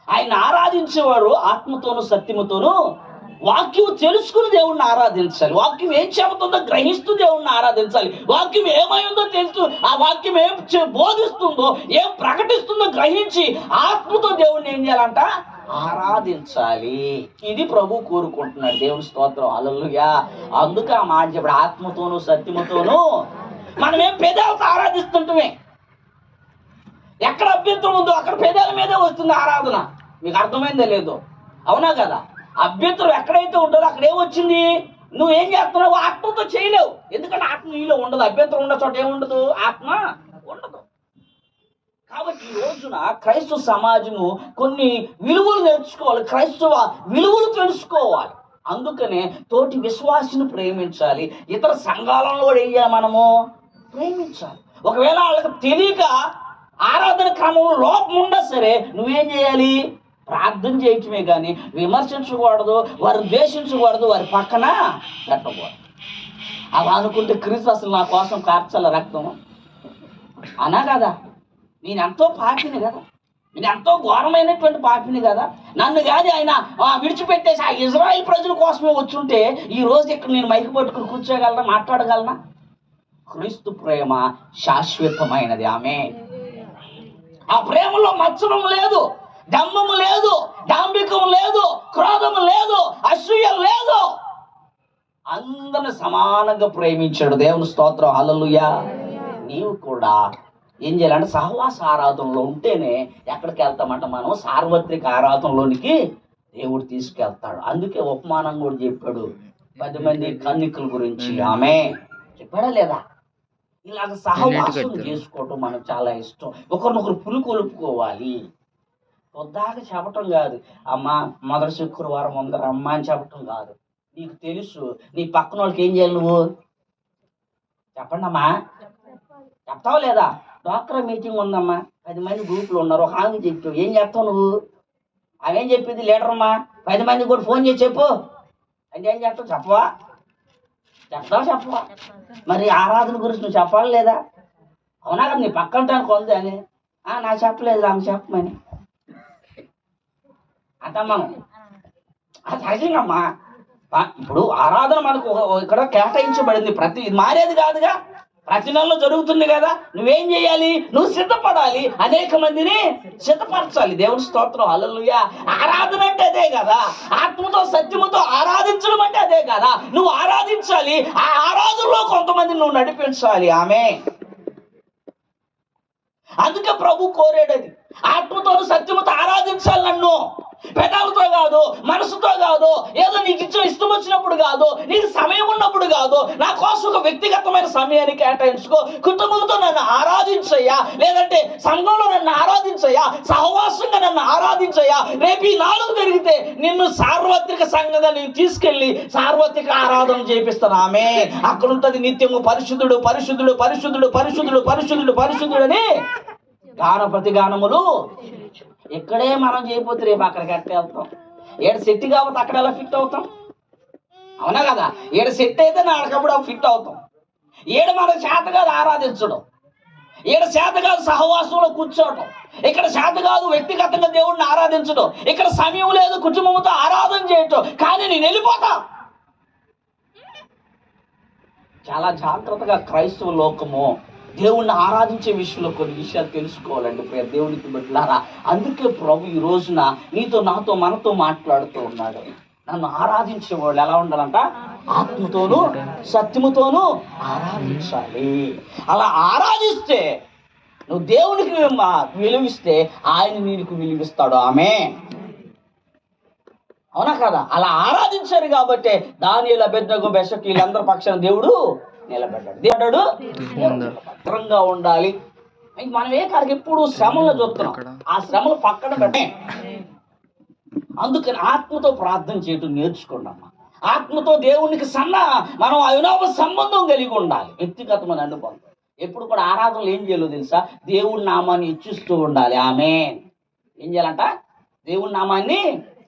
ఆయన ఆరాధించేవారు ఆత్మతోనూ సత్యముతోనూ, వాక్యం తెలుసుకుని దేవుణ్ణి ఆరాధించాలి. వాక్యం ఏం చెబుతుందో గ్రహిస్తూ దేవుణ్ణి ఆరాధించాలి. వాక్యం ఏమైందో తెలుసు, ఆ వాక్యం ఏం బోధిస్తుందో, ఏం ప్రకటిస్తుందో గ్రహించి ఆత్మతో దేవుణ్ణి ఏం చేయాలంట? ఆరాధించాలి. ఇది ప్రభు కోరుకుంటున్నాడు. దేవుని స్తోత్రం, హల్లెలూయా. అందుకే ఆ మాట చెప్పాడు, ఆత్మతోనూ సత్యముతోనూ. మనమేం పెదాలతో ఆరాధిస్తుంటమే. ఎక్కడ అభ్యంతరం ఉందో అక్కడ పెదాల మీదే వస్తుంది ఆరాధన. మీకు అర్థమైందో లేదో? అవునా కదా? అభ్యంతరం ఎక్కడైతే ఉంటుందో అక్కడ ఏమొచ్చింది? నువ్వేం చేస్తున్నావు? ఆత్మతో చేయలేవు. ఎందుకంటే ఆత్మ నీలో ఉండదు. అభ్యంతరం ఉన్న చోట ఏముండదు? ఆత్మ ఉండదు. కాబట్టి ఈ రోజున క్రైస్తవ సమాజము కొన్ని విలువలు నేర్చుకోవాలి, క్రైస్తవ విలువలు తెలుసుకోవాలి. అందుకనే తోటి విశ్వాసిని ప్రేమించాలి. ఇతర సంఘాలను కూడా ఏం చేయాలి? మనము ప్రేమించాలి. ఒకవేళ వాళ్ళకి తెలియక ఆరాధన క్రమంలో లోపం ఉన్నా సరే నువ్వేం చేయాలి? ప్రార్థన చేయటమే కానీ విమర్శించకూడదు, వారు ద్వేషించకూడదు, వారి పక్కన పెట్టకూడదు. అలా అనుకుంటే క్రీస్తు అసలు నా కోసం కార్చాల రక్తం అనా కదా? నేను ఎంతో పాపిని కదా, నేను ఎంతో ఘోరమైనటువంటి పాపిని కదా. నన్ను కాదు ఆయన విడిచిపెట్టేసి ఆ ఇజ్రాయిల్ ప్రజల కోసమే వచ్చుంటే ఈ రోజు ఇక్కడ నేను మైకు పట్టుకుని కూర్చోగలనా, మాట్లాడగలనా? క్రీస్తు ప్రేమ శాశ్వతమైనది. ఆమె ఆ ప్రేమలో మత్సరం లేదు, దంభము లేదు, డాంబికం లేదు, క్రోధము లేదు, అసూయ లేదు. అందరిని సమానంగా ప్రేమించాడు. దేవుని స్తోత్రం, హల్లెలూయా. నీవు కూడా ఏం చేయాలంటే సహవాస ఆరాధనలో ఉంటేనే ఎక్కడికి వెళ్తామంట? మనం సార్వత్రిక ఆరాధనలోనికి దేవుడు తీసుకెళ్తాడు. అందుకే ఉపమానం కూడా చెప్పాడు 10 మంది కన్నికల గురించి. ఆమె చెప్పాడా లేదా? ఇలాగ సహవాసం చేసుకోవటం మనకు చాలా ఇష్టం. ఒకరినొకరు పులుకొలుపుకోవాలి. పొద్దాక చెప్పటం కాదు, అమ్మ మొదటి శుక్రవారం అందరు అమ్మ అని చెప్పటం కాదు. నీకు తెలుసు నీ పక్కన వాళ్ళకి ఏం చేయాలి? నువ్వు చెప్పండి అమ్మా, చెప్తావా లేదా? డాక్టర్ మీటింగ్ ఉందమ్మా, 10 మంది గ్రూపులు ఉన్నారు, ఒక ఆమె చెప్పు. ఏం చెప్తావు నువ్వు? అవేం చెప్పింది లీడర్ అమ్మా, 10 మందికి కూడా ఫోన్ చేసి చెప్పు అంటే ఏం చెప్తావు? చెప్పవా? చెప్పవా? మరి ఆరాధన గురించి నువ్వు చెప్పాలి లేదా? అవునా కదా? నీ పక్కంటానికి ఉంది అని నాకు చెప్పలేదు, ఆమె చెప్పమని అంటాం మనం. అది సహజంగమ్మా. ఇప్పుడు ఆరాధన మనకు ఇక్కడ కేటాయించబడింది. ఇది మారేది కాదుగా, ప్రతి నెలలో జరుగుతుంది కదా. నువ్వేం చేయాలి? నువ్వు సిద్ధపడాలి, అనేక మందిని సిద్ధపరచాలి. దేవుని స్తోత్రం, హల్లెలూయా. ఆరాధన అంటే అదే కదా, ఆత్మతో సత్యముతో ఆరాధించడం అంటే అదే కదా. నువ్వు ఆరాధించాలి, ఆ ఆరాధనలో కొంతమంది నువ్వు నడిపించాలి. ఆమె అందుకే ప్రభు కోరేడది, ఆత్మతో సత్యముతో ఆరాధించాలి నన్ను. పెదాలతో కాదు, మనసుతో కాదు, ఏదో నీకు ఇష్టం వచ్చినప్పుడు కాదు, నీకు సమయం ఉన్నప్పుడు కాదు. నా కోసం ఒక వ్యక్తిగతమైన సమయాన్ని కేటాయించుకో. కుటుంబంతో నన్ను ఆరాధించయ్యా, లేదంటే సంఘంలో నన్ను ఆరాధించయ్యా, సహవాసంగా నన్ను ఆరాధించయ్యా. రేపు ఈ 4 జరిగితే నిన్ను సార్వత్రిక సంఘంగా నేను తీసుకెళ్లి సార్వత్రిక ఆరాధన చేపిస్తాను. ఆమె అక్కడ ఉంటుంది నిత్యము పరిశుద్ధుడు పరిశుద్ధుడు పరిశుద్ధుడు పరిశుద్ధుడు పరిశుద్ధుడు పరిశుద్ధుడు అని గాన ప్రతిగానములు. ఇక్కడే మనం చేయకపోతే రేపు అక్కడికి ఎట్లా వెళ్తాం? ఏడు సెట్ కాబట్టి అక్కడ ఎలా ఫిట్ అవుతాం? అవునా కదా? ఏడు సెట్ అయితే నాడకప్పుడు ఫిట్ అవుతాం. ఏడు మన చేత కాదు ఆరాధించడం. ఇక్కడ చేత కాదు సహవాసంలో కూర్చోవటం, ఇక్కడ చేత కాదు వ్యక్తిగతంగా దేవుడిని ఆరాధించడం, ఇక్కడ సమయం లేదు కుటుంబంతో ఆరాధన చేయటం, కానీ నేను వెళ్ళిపోతా. చాలా జాగ్రత్తగా క్రైస్తవ లోకము దేవుణ్ణి ఆరాధించే విషయంలో కొన్ని విషయాలు తెలుసుకోవాలండి ప్రియ దేవునికి బిడ్డలారా. అందుకే ప్రభు ఈ రోజున నీతో నాతో మనతో మాట్లాడుతూ ఉన్నాడు. నన్ను ఆరాధించే వాళ్ళు ఎలా ఉండాలంట? ఆత్మతోనూ సత్యముతోనూ ఆరాధించాలి. అలా ఆరాధిస్తే నువ్వు దేవునికి విలువిస్తే ఆయన నీకు విలువిస్తాడు. ఆమేన్. అవునా కదా? అలా ఆరాధించారు కాబట్టి దానియేలు అబేద్నెగో బెషక్ వీళ్ళందరి పక్షాన దేవుడు నిలబడ్డాడు. దేవుడు భద్రంగా ఉండాలి. మనం కాడికి ఎప్పుడు శ్రమలో చూస్తున్నాం, ఆ శ్రమలు పక్కన పెట్టే. అందుకని ఆత్మతో ప్రార్థన చేయటం నేర్చుకోండమ్మా. ఆత్మతో దేవునికి మనం అవినాభ సంబంధం కలిగి ఉండాలి, వ్యక్తిగతమైన అనుబంధం. ఎప్పుడు కూడా ఆరాధనలు ఏం చేయాలో తెలుసా? దేవుడి నామాన్ని హెచ్చిస్తూ ఉండాలి. ఆమేన్. ఏం చేయాలంట? దేవుడి నామాన్ని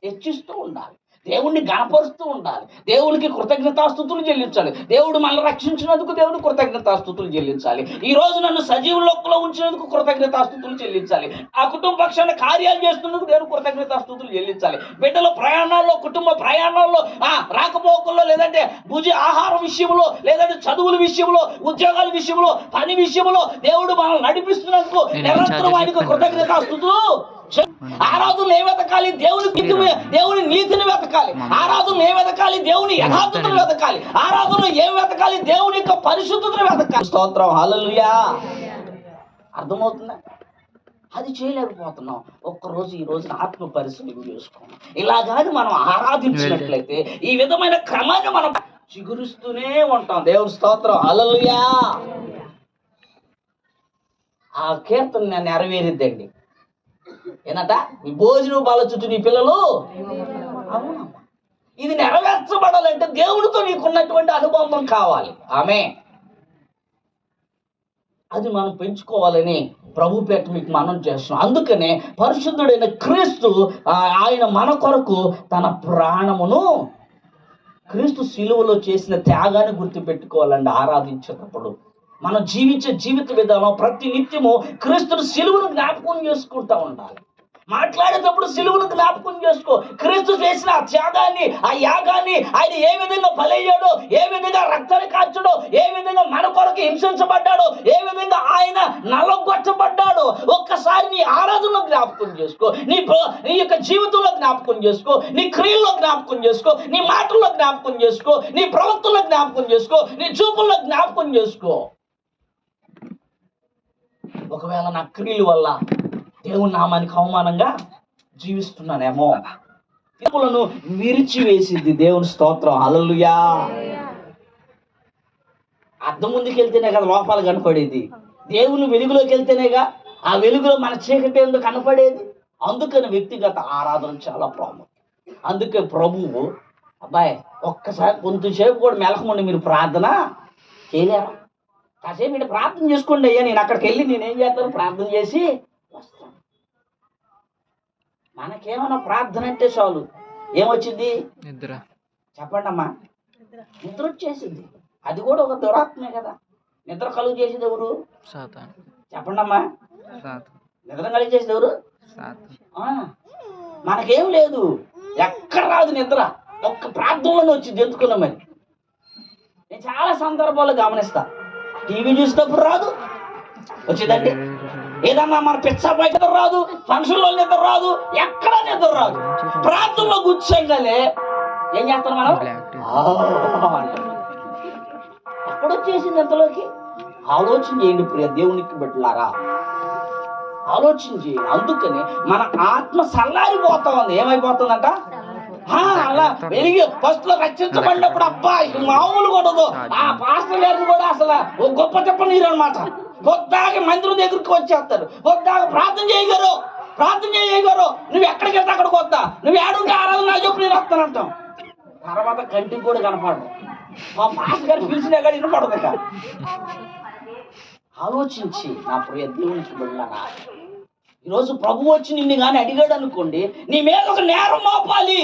హెచ్చిస్తూ ఉండాలి, దేవుణ్ణి గణపరుస్తూ ఉండాలి, దేవునికి కృతజ్ఞతాస్తుతులు చెల్లించాలి. దేవుడు మనల్ని రక్షించినందుకు దేవుడు కృతజ్ఞతాస్తుతులు చెల్లించాలి. ఈ రోజు నన్ను సజీవ లోకంలో ఉంచినందుకు కృతజ్ఞతాస్తుతులు చెల్లించాలి. ఆ కుటుంబ పక్షాన కార్యాలు చేస్తున్నందుకు దేవుడు కృతజ్ఞతాస్తుతులు చెల్లించాలి. బిడ్డల ప్రయాణాల్లో, కుటుంబ ప్రయాణాల్లో, రాకపోకల్లో, లేదంటే ఆహారం విషయంలో, లేదంటే చదువుల విషయంలో, ఉద్యోగాల విషయంలో, పని విషయంలో దేవుడు మనల్ని నడిపిస్తున్నందుకు నిరంతరం ఆయనకు కృతజ్ఞతాస్తుతులు. ఆరాధనలు ఏ వెతకాలి? దేవుని నీతిని వెతకాలి. ఆరాధనలు ఏ వెతకాలి? దేవుని యథార్థతను వెతకాలి. ఆరాధనలు ఏం వెతకాలి? దేవుని యొక్క పరిశుద్ధతను వెతకాలి. స్తోత్రం, హల్లెలూయా. అర్థమవుతుందా? అది చేయలేకపోతున్నాం. ఒక్కరోజు ఈ రోజున ఆత్మ పరిశీలన చేసుకోండి. ఇలాగాని మనం ఆరాధించినట్లయితే ఈ విధమైన క్రమాన్ని మనం చిగురుస్తూనే ఉంటాం. దేవుని స్తోత్రం, హల్లెలూయా. ఆ కీర్తన నెరవేరిద్దండి. ఏంటంట? ఈ భోజనం బాల చుట్టూ నీ పిల్లలు. అవునమ్మా, ఇది నెరవేర్చబడాలంటే దేవుడితో నీకున్నటువంటి అనుబంధం కావాలి. ఆమేన్. అది మనం పెంచుకోవాలని ప్రభు పేట మీకు మనం చేస్తున్నాం. అందుకనే పరిశుద్ధుడైన క్రీస్తు ఆయన మన కొరకు తన ప్రాణమును, క్రీస్తు శిలువలో చేసిన త్యాగాన్ని గుర్తుపెట్టుకోవాలండి. ఆరాధించేటప్పుడు మనం జీవించే జీవిత విధానం ప్రతి నిత్యము క్రీస్తుని శిలువను జ్ఞాపకం చేసుకుంటూ ఉండాలి. మాట్లాడేటప్పుడు శిలువను జ్ఞాపకం చేసుకో. క్రీస్తు చేసిన ఆ త్యాగాన్ని, ఆ యాగాన్ని, ఆయన ఏ విధంగా బలయ్యాడో, ఏ విధంగా రక్తాన్ని కాల్చాడో, ఏ విధంగా మన కొరకు హింసించబడ్డాడో, ఏ విధంగా ఆయన నలగొట్టబడ్డాడో ఒక్కసారి నీ ఆరాధనలో జ్ఞాపకం చేసుకో, నీ యొక్క జీవితంలో జ్ఞాపకం చేసుకో, నీ క్రియల్లో జ్ఞాపకం చేసుకో, నీ మాటల్లో జ్ఞాపకం చేసుకో, నీ ప్రవక్తల్లో జ్ఞాపకం చేసుకో, నీ చూపుల్లో జ్ఞాపకం చేసుకో. ఒకవేళ నా క్రియల వల్ల దేవుని నామానికి అవమానంగా జీవిస్తున్నానేమో, తీర్పులను విరిచివేసింది. దేవుని స్తోత్రం, హల్లెలూయా. అద్దం ముందుకు వెళ్తేనే కదా లోపాలు కనపడేది. దేవుని వెలుగులోకి వెళ్తేనేగా ఆ వెలుగులో మన చీకటి ఎందుకు కనపడేది. అందుకని వ్యక్తిగత ఆరాధన చాలా ప్రాముఖ్యం. అందుకే ప్రభువు అబ్బాయి ఒక్కసారి కొంతసేపు కూడా మెలకముండి మీరు ప్రార్థన చేయలేరా? కాసేపు మీరు ప్రార్థన చేసుకోండి అయ్యా, నేను అక్కడికి వెళ్ళి నేనేం చేస్తాను? ప్రార్థన చేసి వస్తాను. మనకేమన్నా ప్రార్థన అంటే చాలు ఏమొచ్చింది? నిద్ర. చెప్పండి అమ్మా, నిద్ర వచ్చేసింది. అది కూడా ఒక దురాత్మే కదా. నిద్ర కలుగు చేసేది ఎవరు? చెప్పండి అమ్మా, నిద్ర కలిగి చేసేది ఎవరు? మనకేం లేదు, ఎక్కడ రాదు నిద్ర, ఒక్క ప్రార్థనలోనే వచ్చింది. ఎందుకున్నా మరి నేను చాలా సందర్భాలు గమనిస్తా. టీవీ చూసేటప్పుడు రాదు వచ్చిందండి, ఏదన్నా మన పిచ్చ బయట రాదు, ఫంక్షన్లో నిద్ర రాదు, ఎక్కడ నిద్ర రాదు. ప్రార్థనలో కూర్చోగానే ఏం చేస్తాం మనం? ఎక్కడొచ్చేసింది ఎంతలోకి? ఆలోచన చేయండి ప్రియ దేవునికి బిడ్డలారా, ఆలోచన చేయండి. అందుకని మన ఆత్మ సల్లారిపోతా ఉంది. ఏమైపోతుందంట? అలా వెలిగి ఫస్ట్ లో రక్షించబడినప్పుడు అబ్బా మామూలు కూడదు. ఆ పాస్టర్ గారిని కూడా అసలు ఓ గొప్ప చెప్ప నీరు అనమాట. పొద్దాక మందిరం దగ్గరికి వచ్చేస్తారు, పొద్దాక ప్రార్థన చేయగారు, ప్రార్థన చేయగారు, నువ్వు ఎక్కడికి వెళ్తే అక్కడికి వస్తా, నువ్వు ఏడుంటే ఆరాధన చెప్పు నేను వస్తానంటాం. తర్వాత కంటికి కూడా కనపడదు. మా పాస్టర్ గారు పిలిచినా కానీ వినపడదు. ఆలోచించి నా ప్రియ దేవునికి వెళ్ళారా, ఈరోజు ప్రభు వచ్చి నిన్ను కానీ అడిగాడు అనుకోండి, నీ మీద ఒక నేరం మోపాలి.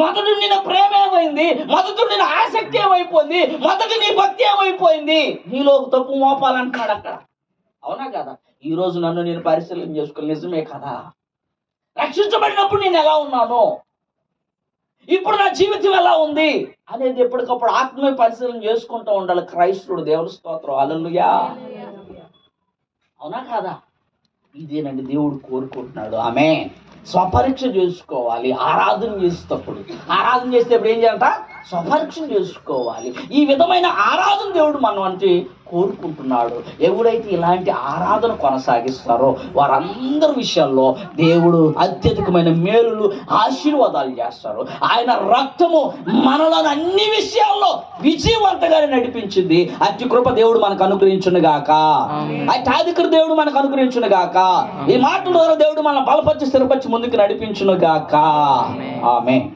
మొదటి నీ ప్రేమ ఏమైంది, మొదటి నీ ఆసక్తి ఏమైపోయింది, మొదటి నీ భక్తి ఏమైపోయింది, నీలో తప్పు మోపాలంటున్నాడు. అక్కడ అవునా కదా? ఈ రోజు నన్ను నేను పరిశీలన చేసుకోవాలి, నిజమే కదా? రక్షించబడినప్పుడు నేను ఎలా ఉన్నాను, ఇప్పుడు నా జీవితం ఎలా ఉంది అనేది ఎప్పటికప్పుడు ఆత్మీయ పరిశీలన చేసుకుంటూ ఉండాలి క్రైస్తవుడు. దేవుని స్తోత్రం, హల్లెలూయా. అవునా కాదా? ఇదేనండి దేవుడు కోరుకుంటున్నాడు. ఆమె స్వపరీక్ష చేసుకోవాలి. ఆరాధన చేసేటప్పుడు ఏం చేయాలంట? స్వపరీక్ష చేసుకోవాలి. ఈ విధమైన ఆరాధన దేవుడు మనం అంటే కోరుకుంటున్నాడు. ఎవరైతే ఇలాంటి ఆరాధన కొనసాగిస్తారో వారందరి విషయాల్లో దేవుడు అత్యధికమైన మేలులు, ఆశీర్వాదాలు చేస్తారు. ఆయన రక్తము మనలను అన్ని విషయాల్లో విజయవంతంగానే నడిపించింది. అతి కృప దేవుడు మనకు అనుగ్రహించును గాక. అతి అధికార దేవుడు మనకు అనుగ్రహించును గాక. ఈ మాటల ద్వారా దేవుడు మన బలపరిచి స్థిరపరిచి ముందుకు నడిపించును గాక. ఆమేన్.